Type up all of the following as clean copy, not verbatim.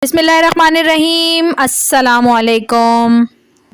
बिस्मिल्लाहिर्रहमानिर्रहीम। अस्सलाम वालेकुम।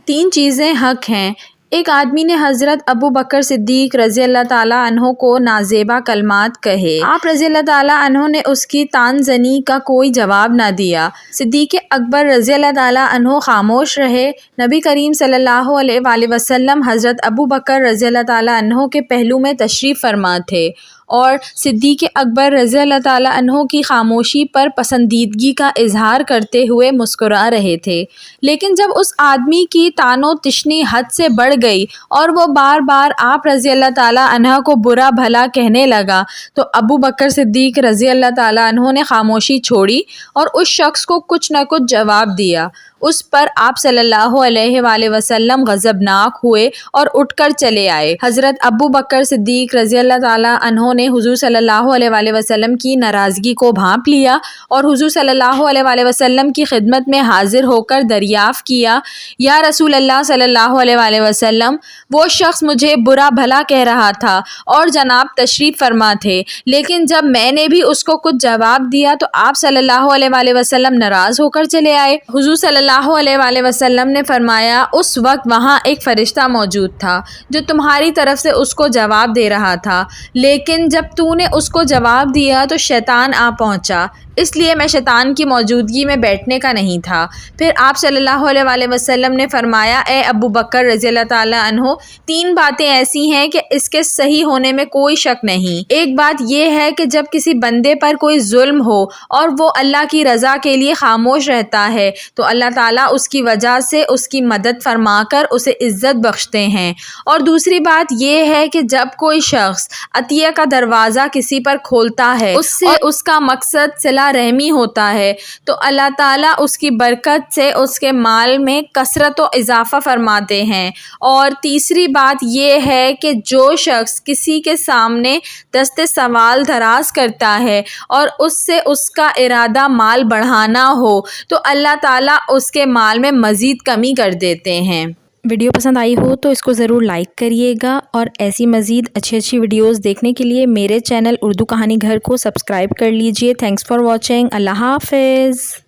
3 चीज़ें हक हैं। एक आदमी ने हज़रत अबू बकर सिद्दीक़ रज़ी अल्लाह ताला अन्हो को नाज़ेबा कलमात कहे। आप रज़ी अल्लाह ताला अन्हो ने उसकी तानज़नी का कोई जवाब ना दिया। सिद्दीक़ अकबर रज़ी अल्लाह ताला अन्हो खामोश रहे। नबी करीम सल्लल्लाहु अलैहि वसल्लम हज़रत अबू बकर रज़ी अल्लाह ताला अन्हो के पहलू में तशरीफ़ फरमा थे और सिद्दीक़ अकबर रज़ी अल्लाह ताला अन्हो की खामोशी पर पसंदीदगी का इजहार करते हुए मुस्कुरा रहे थे। लेकिन जब उस आदमी की तानो तिश्नी हद से बढ़ गई और वो बार बार आप रज़ी अल्लाह ताला अन्हा को बुरा भला कहने लगा तो अबू बकर सिद्दीक़ रज़ी अल्लाह ताला अन्हो ने खामोशी छोड़ी और उस शख्स को कुछ न कुछ जवाब दिया। उस पर आप सल्लल्लाहु अलैहि वसल्लम गज़बनाक हुए और उठकर चले आए। हज़रत अबू बकर सिद्दीक़ रज़ी अल्लाह ताला अन्हो ने हुज़ूर सल्लल्लाहु अलैहि वसल्लम की नाराज़गी को भांप लिया और हुज़ूर सल्लल्लाहु अलैहि वसल्लम की खिदमत में हाजिर होकर दरियाफ़्त किया, या रसूल अल्लाह सल्लल्लाहु अलैहि वसल्लम, वो शख्स मुझे बुरा भला कह रहा था और जनाब तशरीफ़ फरमा थे, लेकिन जब मैंने भी उसको कुछ जवाब दिया तो आप सल्लल्लाहु अलैहि वसल्लम नाराज़ होकर चले आए। हुज़ूर सल्लल्लाहु अलैहि वसल्लम ने फरमाया, उस वक्त वहाँ एक फ़रिश्ता मौजूद था जो तुम्हारी तरफ से उसको जवाब दे रहा था, लेकिन जब तूने उसको जवाब दिया तो शैतान आ पहुँचा, इसलिए मैं शैतान की मौजूदगी में बैठने का नहीं था। फिर आप सल्लल्लाहु अलैहि वसल्लम ने फरमाया, ए अबू बकर रज़ी अल्लाह ताला अन्हो, 3 बातें ऐसी हैं कि इसके सही होने में कोई शक नहीं। एक बात यह है कि जब किसी बंदे पर कोई जुल्म हो और वो अल्लाह की रज़ा के लिए खामोश रहता है तो अल्लाह ताला उसकी वजह से उसकी मदद फरमाकर उसे इज़्ज़त बख्शते हैं। और दूसरी बात यह है कि जब कोई शख्स अतिया का दरवाज़ा किसी पर खोलता है उससे और उसका मकसद सिला रहमी होता है तो अल्लाह ताला उसकी बरकत से उसके माल में कसरत व इजाफ़ा फरमाते हैं। और तीसरी बात यह है कि जो शख्स किसी के सामने दस्ते सवाल दराज करता है और उससे उसका इरादा माल बढ़ाना हो तो अल्लाह ताला उसके माल में मज़ीद कमी कर देते हैं। वीडियो पसंद आई हो तो इसको ज़रूर लाइक करिएगा और ऐसी मज़ीद अच्छी वीडियोस देखने के लिए मेरे चैनल उर्दू कहानी घर को सब्सक्राइब कर लीजिए। Thanks for watching. अल्लाह हाफ़िज़।